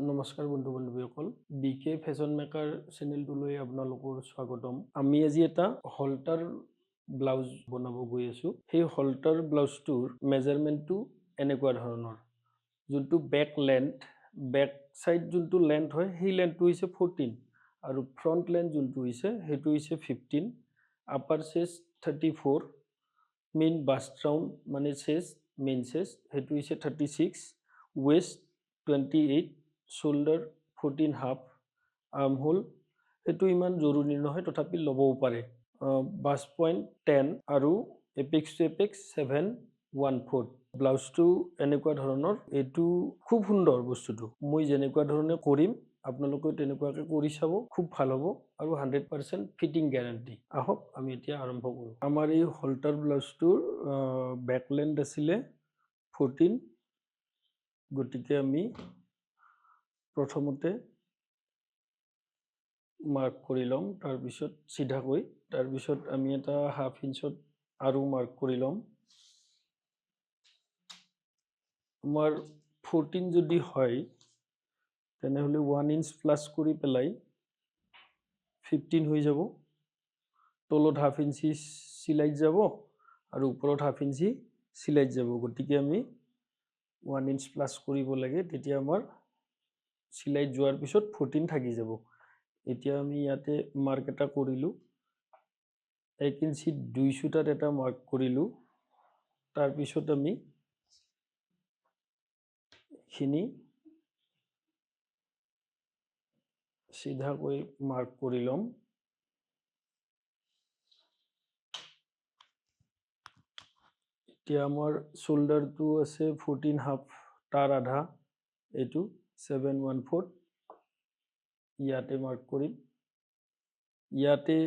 নমস্কাৰ বন্ধু বান্ধৱীসকল বিকে ফেশ্বন মেকাৰ চেনেলটোলৈ আপোনালোকৰ স্বাগতম। আমি আজি এটা হল্টাৰ ব্লাউজ বনাব গৈ আছো। সেই হল্টাৰ ব্লাউজটোৰ মেজাৰমেণ্টটো এনেকুৱা ধৰণৰ। যোনটো বেক লেন্থ, বেক সাইড যোনটো লেন্থ হয় সেই লেন্থটো হৈছে 14 আৰু ফ্ৰন্ট লেন্থ যোনটো হৈছে সেইটো হৈছে 15, আপাৰ চেষ্ট 34, মেইন বাষ্ট ৰাউণ্ড মানে চেষ্ট, মেইন চেষ্ট সেইটো হৈছে 36, ৱেষ্ট 28, shoulder 14 half, armhole সেইটো ইমান জৰুৰী নহয় তথাপি ল'বও পাৰে। বাষ্ট পইণ্ট 10 আৰু এপেক্স টু এপেক্স 7/1/4। ব্লাউজটো এনেকুৱা ধৰণৰ। এইটো খুব সুন্দৰ বস্তুটো। মই যেনেকুৱা ধৰণে কৰিম আপোনালোকে তেনেকুৱাকৈ কৰি চাব, খুব ভাল হ'ব আৰু 100% ফিটিং গ্যাৰান্টি। আহক আমি এতিয়া আৰম্ভ কৰোঁ। আমাৰ এই হল্টাৰ ব্লাউজটোৰ বেক লেন্থ আছিলে 14, গতিকে আমি প্ৰথমতে মাৰ্ক কৰি ল'ম, তাৰপিছত চিধাকৈ, তাৰপিছত আমি এটা হাফ ইঞ্চত আৰু মাৰ্ক কৰি ল'ম। আমাৰ 14 যদি হয় তেনেহ'লে 1 ইঞ্চ প্লাছ কৰি পেলাই 15 হৈ যাব। তলত হাফ ইঞ্চি চিলাইত যাব আৰু ওপৰত হাফ ইঞ্চি চিলাইত যাব। গতিকে আমি 1 ইঞ্চ প্লাছ কৰিব লাগে, তেতিয়া আমাৰ চিলাইত যোৱাৰ পিছত 14 থাকি যাব। এতিয়া আমি ইয়াতে মাৰ্ক এটা কৰিলোঁ, 1 ইঞ্চি 2 সূতাত এটা মাৰ্ক কৰিলোঁ। তাৰপিছত আমি এইখিনি চিধাকৈ মাৰ্ক কৰি ল'ম। এতিয়া আমাৰ শোল্ডাৰটো আছে 14 হাফ, তাৰ আধা এইটো 7/1/4, ইয়াতে মাৰ্ক কৰিম। ইয়াতে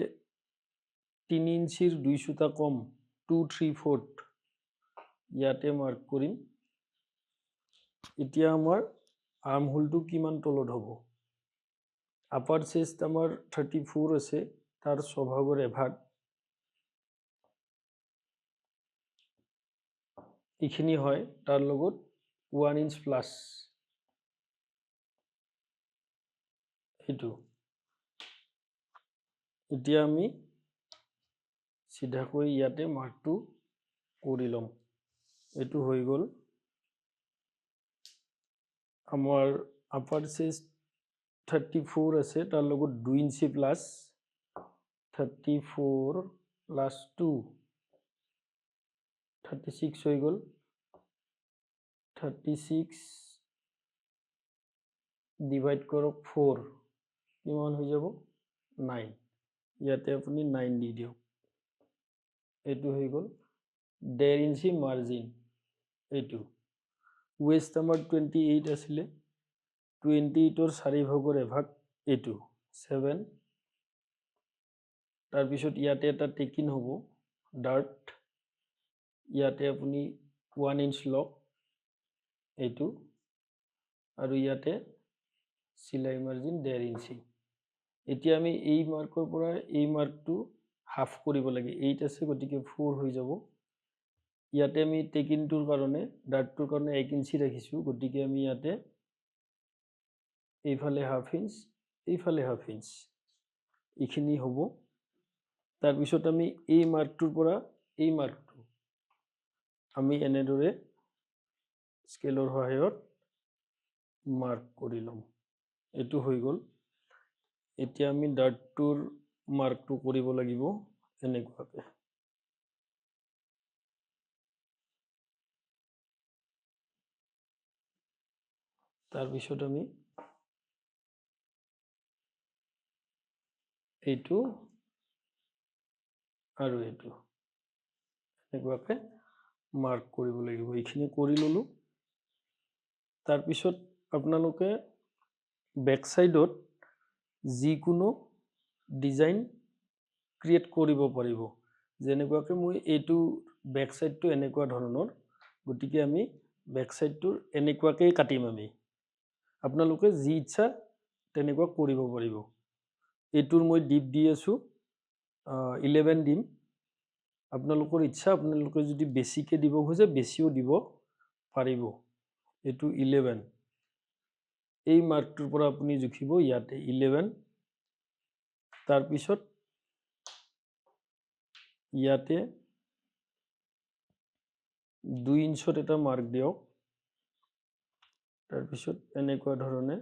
3 ইঞ্চিৰ 2 সূতা কম 2 3/4 ইয়াতে মাৰ্ক কৰিম। এতিয়া আমাৰ আৰ্ম হোলটো কিমান তলত হ'ব? আপাৰ চেষ্ট আমাৰ 34 আছে, তাৰ ছভাগৰ এভাগ। এইখিনি হয়, তাৰ লগত 1 ইঞ্চ প্লাছ এইটো। এতিয়া আমি চিধাকৈ ইয়াতে মাৰ্কটো কৰি ল'ম। এইটো হৈ গ'ল। আমাৰ আপাৰ চেষ্ট 34 আছে, তাৰ লগত 2 ইঞ্চি প্লাছ 34 প্লাছ 2 36 হৈ গ'ল। 36 ডিভাইড কৰক 4, কিমান হৈ যাব? 9। ইয়াতে আপুনি 9 দি দিয়ক। এইটো হৈ গ'ল 1.5 ইঞ্চি মাৰ্জিন। এইটো ৱেষ্ট আমাৰ 28 আছিলে, 28ৰ 4 ভাগৰ এভাগ এইটো 7। তাৰপিছত ইয়াতে এটা টেকিন হ'ব ডাৰ্ট, ইয়াতে আপুনি 1 ইঞ্চ লওক এইটো, আৰু ইয়াতে চিলাই মাৰ্জিন 1.5 ইঞ্চি। এতিয়া আমি এই মাৰ্কৰ পৰা এই মাৰ্কটো হাফ কৰিব লাগে। 8 আছে, গতিকে 4 হৈ যাব। ইয়াতে আমি টেকিনটোৰ কাৰণে, ডাৰ্টটোৰ কাৰণে 1 ইঞ্চি ৰাখিছোঁ, গতিকে আমি ইয়াতে এইফালে হাফ ইঞ্চ, এইফালে হাফ ইঞ্চ, এইখিনি হ'ব। তাৰপিছত আমি এই মাৰ্কটোৰ পৰা এই মাৰ্কটো আমি এনেদৰে স্কেলৰ সহায়ত মাৰ্ক কৰি ল'ম। এইটো হৈ গ'ল। এতিয়া আমি ডাৰ্টটোৰ মাৰ্কটো কৰিব লাগিব এনেকুৱাকৈ। তাৰপিছত আমি এইটো আৰু এইটো এনেকুৱাকৈ মাৰ্ক কৰিব লাগিব। এইখিনি কৰি ল'লোঁ। তাৰপিছত আপোনালোকে বেক চাইডত যিকোনো ডিজাইন ক্ৰিয়েট কৰিব পাৰিব। যেনেকুৱাকৈ মই এইটো বেক চাইডটো এনেকুৱা ধৰণৰ, গতিকে আমি বেক চাইডটোৰ এনেকুৱাকৈ কাটিম। আমি আপোনালোকে যি ইচ্ছা তেনেকুৱা কৰিব পাৰিব। এইটোৰ মই ডিপ দি আছোঁ 11 দিম। আপোনালোকৰ ইচ্ছা, আপোনালোকে যদি বেছিকৈ দিব খোজে বেছিও দিব পাৰিব। এইটো 11। এই মাৰ্কটোৰ পৰা আপুনি জুখিব ইয়াতে 11 তাৰপিছত ইয়াতে 2 ইঞ্চত এটা মাৰ্ক দিয়ক তাৰপিছত এনেকুৱা ধৰণে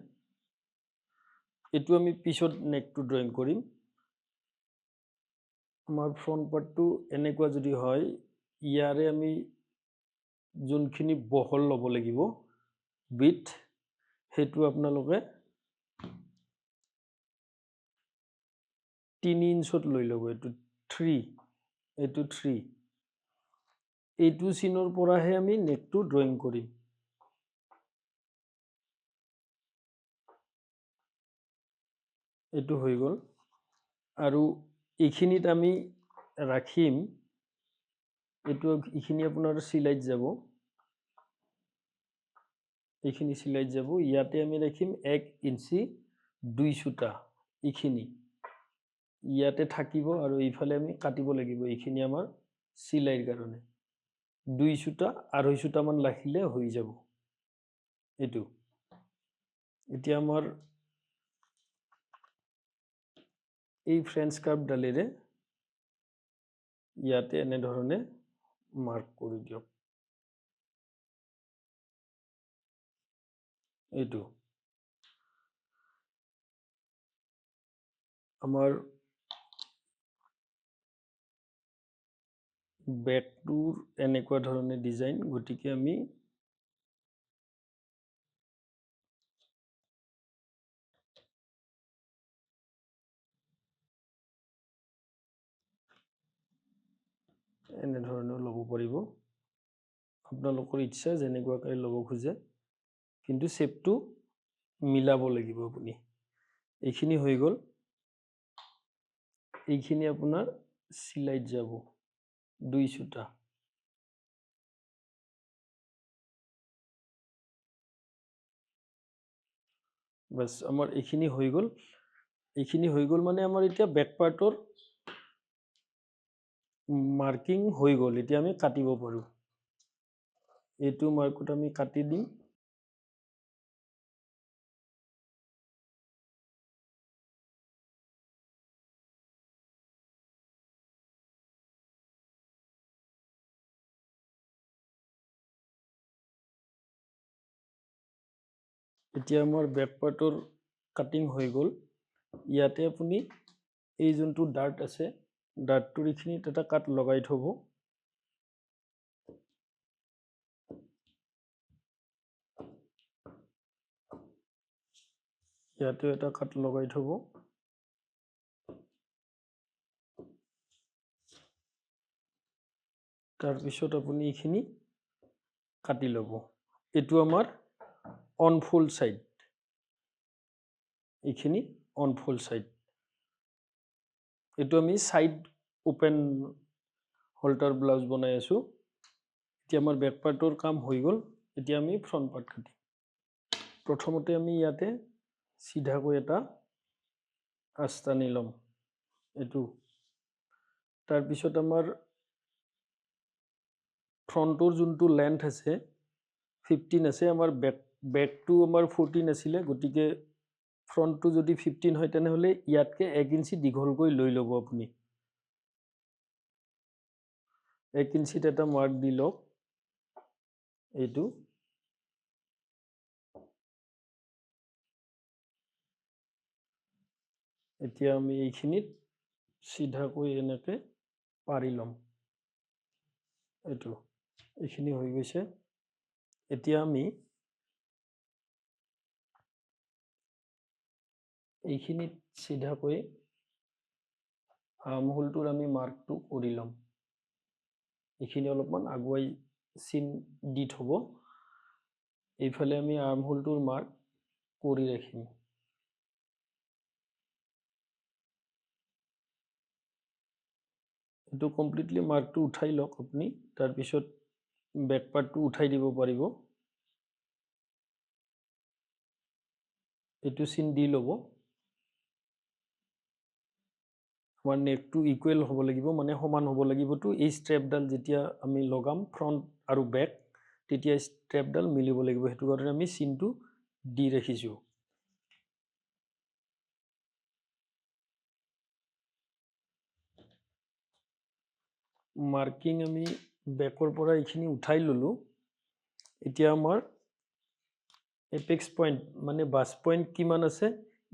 এইটো আমি পিছত নেকটো ড্ৰয়িং কৰিম আমাৰ ফ্ৰন্ট পাৰ্টটো এনেকুৱা যদি হয় ইয়াৰে আমি যোনখিনি বহল ল'ব লাগিব বিট সেইটো আপোনালোকে 3 ইঞ্চত লৈ ল'ব এইটো 3 এইটো 3 এইটো চিনৰ পৰাহে আমি নেকটো ড্ৰয়িং কৰিম এইটো হৈ গ'ল আৰু এইখিনিত আমি ৰাখিম এইখিনি আপোনাৰ চিলাইত যাব এইখিনি চিলাইত যাব ইয়াতে আমি ৰাখিম 1 ইঞ্চি 2 সূতা এইখিনি ইয়াতে থাকিব আৰু এইফালে আমি কাটিব লাগিব এইখিনি আমাৰ চিলাইৰ কাৰণে 2 সূতা 2.5 সূতা মান ৰাখিলে হৈ যাব এইটো এতিয়া আমাৰ এই ফ্ৰেঞ্চ কাৰ্ভ ডালেৰে ইয়াতে এনে ধৰণে মাৰ্ক কৰি দিয়ক এইটো আমাৰ বেকটোৰ এনেকুৱা ধৰণে ডিজাইন গতিকে আমি এনে ধৰণে ল'ব পাৰিব আপোনালোকৰ ইচ্ছা যেনেকুৱাকৈ ল'ব খোজে কিন্তু শেপটো মিলাব লাগিব আপুনি এইখিনি হৈ গ'ল এইখিনি আপোনাৰ চিলাইত যাব 2 সূতা বাস আমাৰ এইখিনি হৈ গ'ল মানে আমাৰ এতিয়া বেক পাৰ্টৰ মাৰ্কিং হৈ গ'ল এতিয়া আমি কাটিব পাৰোঁ এইটো মাৰ্কত আমি কাটি দিম এতিয়া আমাৰ বেক পাৰ্টৰ কাটিং হৈ গ'ল ইয়াতে আপুনি এই যোনটো ডাৰ্ট আছে ডাৰ্টটোৰ এইখিনিত এটা কাট লগাই থ'ব ইয়াতে এটা কাট লগাই থ'ব তাৰপিছত আপুনি এইখিনি কাটি ল'ব এইটো আমাৰ অন ফুল সাইড এইখিনি অন ফুল সাইড এইটো আমি সাইড ওপেন হল্টাৰ ব্লাউজ বনাই আছো এতিয়া আমাৰ বেক পাৰ্টৰ কাম হৈ গ'ল এতিয়া আমি ফ্ৰন্ট পাৰ্ট কাটিম প্ৰথমতে আমি ইয়াতে সিধাকৈ এটা আস্তানি লম এইটো তাৰপিছত আমাৰ ফ্ৰন্টৰ যোনটো লেন্থ আছে 15 আছে আমাৰ বেকটো আমাৰ 14 আছিলে গতিকে ফ্ৰন্টটো যদি 15 হয় তেনেহলে ইয়াতকে 1 ইঞ্চি দীঘলকৈ লৈ ল'ব আপুনি 1 ইঞ্চিত এটা মাৰ্ক দি লওক এইটো এতিয়া আমি এইখিনিত সিধাকৈ এনেকে পাৰি লম এইটো এইখিনি হৈ গৈছে এতিয়া আমি এইখিনিত সিধাকৈ আৰ্মহোলটোৰ আমি মাৰ্কটো কৰি লম এইখিনি অলপমান আগুৱাই চিন দি থব এইফালে আমি আৰ্মহোলটোৰ মাৰ্ক কৰি ৰাখিম এইটো কমপ্লিটলি মাৰ্কটো উঠাই লওক আপুনি তাৰপিছত বেক পাৰ্টটো উঠাই দিব পাৰিব এইটো চিন দি ল'ব আমাৰ নেকটো ইকুৱেল হ'ব লাগিব মানে সমান হ'ব লাগিবতো এই ষ্ট্ৰেপডাল যেতিয়া আমি লগাম ফ্ৰন্ট আৰু বেক তেতিয়া ষ্ট্ৰেপডাল মিলিব লাগিব সেইটো কাৰণে আমি চিনটো দি ৰাখিছোঁ মাৰ্কিং আমি বেকৰ পৰা এইখিনি উঠাই ল'লোঁ। এতিয়া আমাৰ এপেক্স পইণ্ট মানে বাছ পইণ্ট কিমান আছে,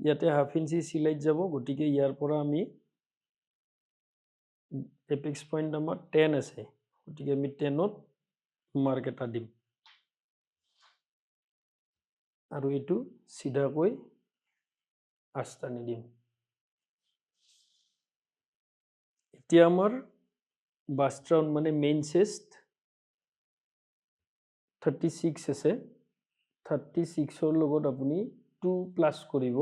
ইয়াতে হাফ ইঞ্চি চিলাইত যাব, গতিকে ইয়াৰ পৰা আমি এপেক্স পইণ্ট আমাৰ 10 আছে, গতিকে আমি 10ত মাৰ্ক এটা দিম আৰু এইটো চিধাকৈ আঁচ টানি দিম। এতিয়া আমাৰ বাষ্ট ৰাউণ্ড মানে মেইন চেষ্ট 36 আছে, 36ৰ লগত আপুনি 2 প্লাছ কৰিব,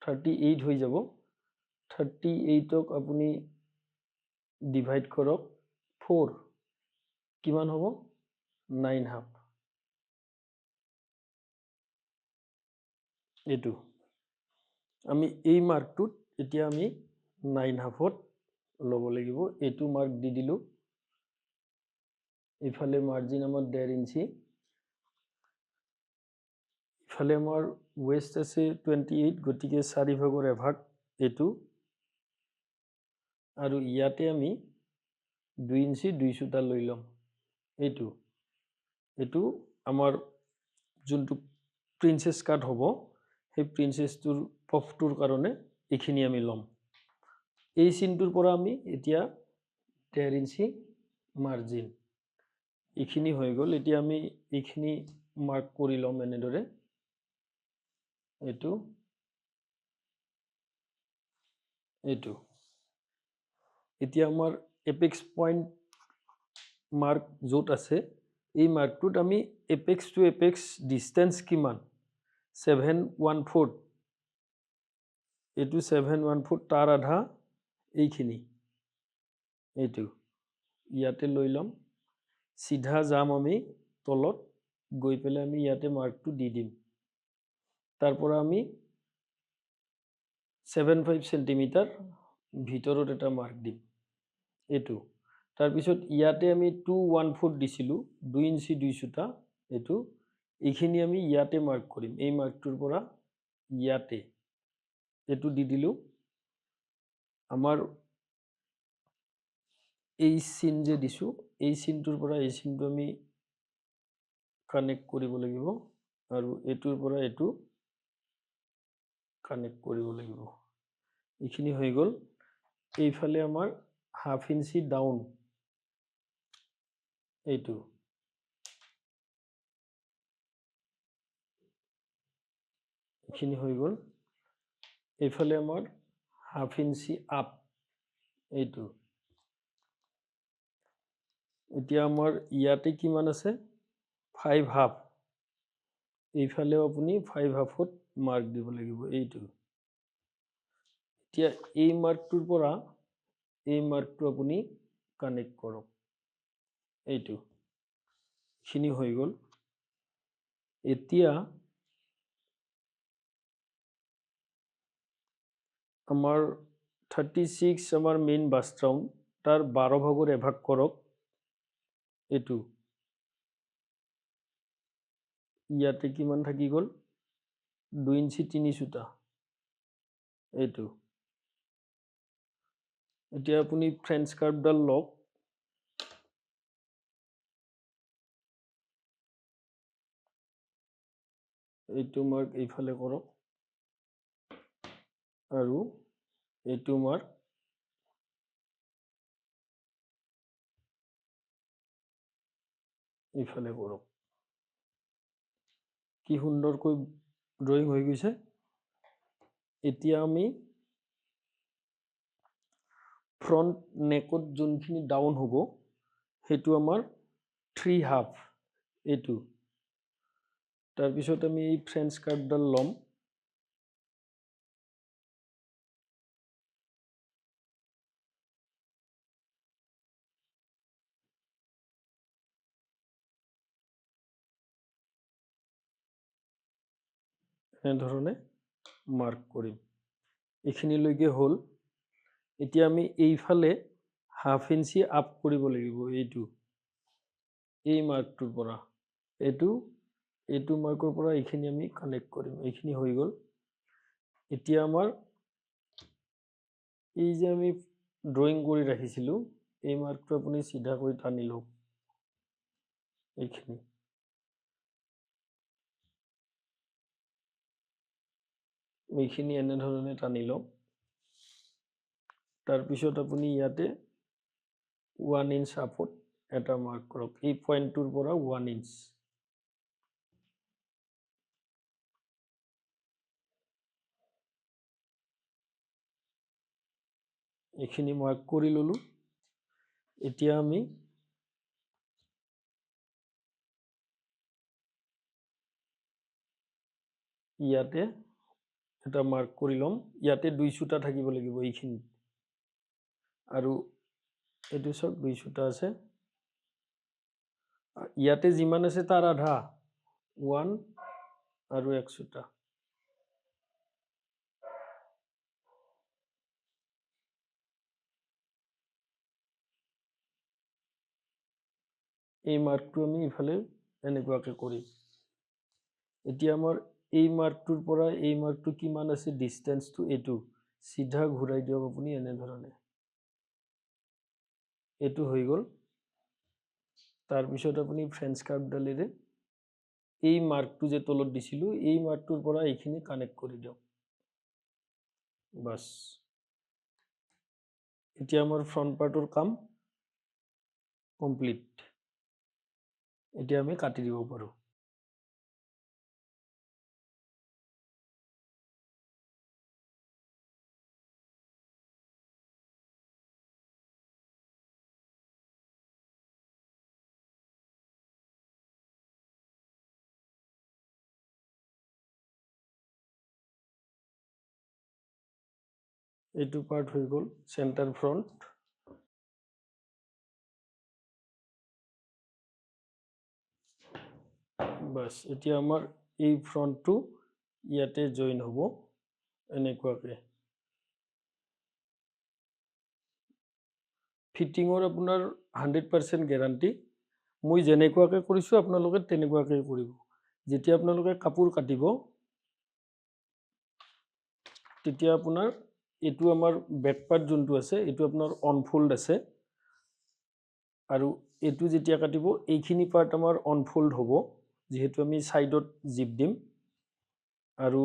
38 হৈ যাব। 38ক আপুনি ডিভাইড কৰক 4, কিমান হ'ব? 9.5। এইটো আমি এই মাৰ্কটোত এতিয়া আমি 9.5ত ল'ব লাগিব। এইটো মাৰ্ক দি দিলোঁ। এইফালে মাৰ্জিন আমাৰ 1.5 ইঞ্চি, ইফালে আমাৰ ৱেষ্ট আছে 28, গতিকে 4 ভাগৰ এভাগ এইটো, আৰু ইয়াতে আমি 2 ইঞ্চি 2 সূতা লৈ ল'ম। এইটো আমাৰ যোনটো প্ৰিন্সেছ কাট হ'ব, সেই প্ৰিন্সেছটোৰ পফটোৰ কাৰণে এইখিনি আমি ল'ম। এই চিনটোৰ পৰা আমি এতিয়া 1.5 ইঞ্চি মাৰ্জিন, এইখিনি হৈ গ'ল। এতিয়া আমি এইখিনি মাৰ্ক কৰি ল'ম এনেদৰে। এইটো এতিয়া আমাৰ এপেক্স পইণ্ট মাৰ্ক য'ত আছে, এই মাৰ্কটোত আমি এপেক্স টু এপেক্স ডিষ্টেঞ্চ কিমান, 714, এইটো 714, তাৰ আধা এইখিনি, এইটো ইয়াতে লৈ ল'ম। চিধা যাম আমি তলত, গৈ পেলাই আমি ইয়াতে মাৰ্কটো দি দিম। তাৰ পৰা আমি 75 চেণ্টিমিটাৰ ভিতৰত এটা মাৰ্ক দিম, এইটো। তাৰপিছত ইয়াতে আমি 214 দিছিলোঁ, 2 ইঞ্চি 2 সূতা, এইখিনি আমি ইয়াতে মাৰ্ক কৰিম। এই মাৰ্কটোৰ পৰা ইয়াতে এইটো দি দিলোঁ। আমাৰ এই চিন যে দিছোঁ, এই চিনটোৰ পৰা এই চিনটো আমি কানেক্ট কৰিব লাগিব, আৰু এইটোৰ পৰা এইটো কানেক্ট কৰিব লাগিব। এইখিনি হৈ গ'ল। এইফালে আমাৰ হাফ ইঞ্চি ডাউন, এইটো এইখিনি হৈ গ'ল। এইফালে আমাৰ হাফ ইঞ্চি আপ, এইটো। এতিয়া আমাৰ ইয়াতে কিমান আছে? 5.5। এইফালেও আপুনি 5.5ত মাৰ্ক দিব লাগিব, এইটো। এতিয়া এই মাৰ্কটোৰ পৰা এই মাৰ্কটো আপুনি কানেক্ট কৰক, এইটো। এইখিনি হৈ গ'ল। এতিয়া আমাৰ 36 আমাৰ মেইন বাষ্ট ৰাউণ্ড, তাৰ 12 ভাগৰ এভাগ কৰক, এইটো। ইয়াতে কিমান থাকি গ'ল? 2 ইঞ্চি 3 সূতা, এইটো। এতিয়া আপুনি ফ্ৰেঞ্চ কাৰ্ভডাল লওক, এইটো মাৰ্ক এইফালে কৰক, আৰু এইটো মাৰ্ক এইফালে কৰক। কি সুন্দৰকৈ ড্ৰয়িং হৈ গৈছে। এতিয়া আমি ফ্ৰণ্ট নেকত যোনখিনি ডাউন হ'ব, সেইটো আমাৰ 3.5, এইটো। তাৰপিছত আমি এই ফ্ৰেঞ্চ কাৰ্ভডাল ল'ম, এনেধৰণে মাৰ্ক কৰিম। এইখিনিলৈকে হ'ল। এতিয়া আমি এইফালে হাফ ইঞ্চি আপ কৰিব লাগিব, এইটো। এই মাৰ্কটোৰ পৰা এইটো মাৰ্কৰ পৰা এইখিনি আমি কানেক্ট কৰিম। এইখিনি হৈ গ'ল। এতিয়া আমাৰ এই যে আমি ড্ৰয়িং কৰি ৰাখিছিলোঁ, এই মাৰ্কটো আপুনি চিধাকৈ টানি লওক এইখিনি এনেধৰণে টানি লওক তাৰপিছত আপুনি ইয়াতে 1 ইঞ্চ আপত এটা মাৰ্ক কৰক এই পইণ্টটোৰ পৰা 1 ইঞ্চ এইখিনি মাৰ্ক কৰি ললো এতিয়া আমি ইয়াতে এটা মাৰ্ক কৰি লম ইয়াতে 2 চুটা থাকিব লাগিব এইখিনি আৰু এইটো সব 2 চুটা আছে ইয়াতে যিমান আছে তাৰ আধা 1 আৰু 1 চুটা এই মাৰ্কটো আমি ইফালে এনেকুৱাকে কৰিম এতিয়া আমাৰ এই মাৰ্কটোৰ পৰা এই মাৰ্কটো কিমান আছে ডিসটেন্সটো এইটো সিধা ঘূৰাই দিয়ক আপুনি এনেধৰণে এইটো হৈ গ'ল তাৰপিছত আপুনি ফ্ৰেঞ্চ কাৰ্ভ ডালেৰে এই মাৰ্কটো যে তলত দিছিলো এই মাৰ্কটোৰ পৰা এইখিনি কানেক্ট কৰি দিয়ক বাস এতিয়া আমাৰ ফ্ৰন্ট পাৰ্টৰ কাম কমপ্লিট এতিয়া আমি কাটি দিব পাৰো এইটো পাৰ্ট হৈ গ'ল সেন্টাৰ ফ্ৰন্ট বাস এতিয়া আমাৰ এই ফ্ৰন্টটো ইয়াতে জয়েন হ'ব এনেকুৱাকে ফিটিঙৰ আপোনাৰ 100% গ্যাৰান্টি মই যেনেকুৱাকে কৰিছো আপোনালোকে তেনেকুৱাকে কৰিব যেতিয়া আপোনালোকে কাপোৰ কাটিব তেতিয়া আপোনাৰ এইটো আমাৰ বেক পাৰ্ট যোনটো আছে এইটো আপোনাৰ অনফোল্ড আছে আৰু এইটো যেতিয়া কাটিব এইখিনি পাৰ্ট আমাৰ অনফোল্ড হ'ব যেহেতু আমি সাইডত জিপ দিম আৰু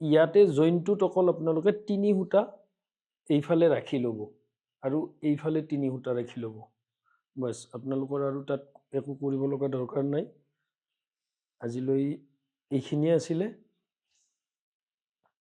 ইয়াতে জইনটোত অকল আপোনালোকে 3 হুটা এইফালে ৰাখি ল'ব আৰু এইফালে 3 হুটা ৰাখি ল'ব বাস আপোনালোকৰ আৰু তাত একো কৰিব লগা দৰকাৰ নাই আজিলৈ এইখিনিয়ে আছিলে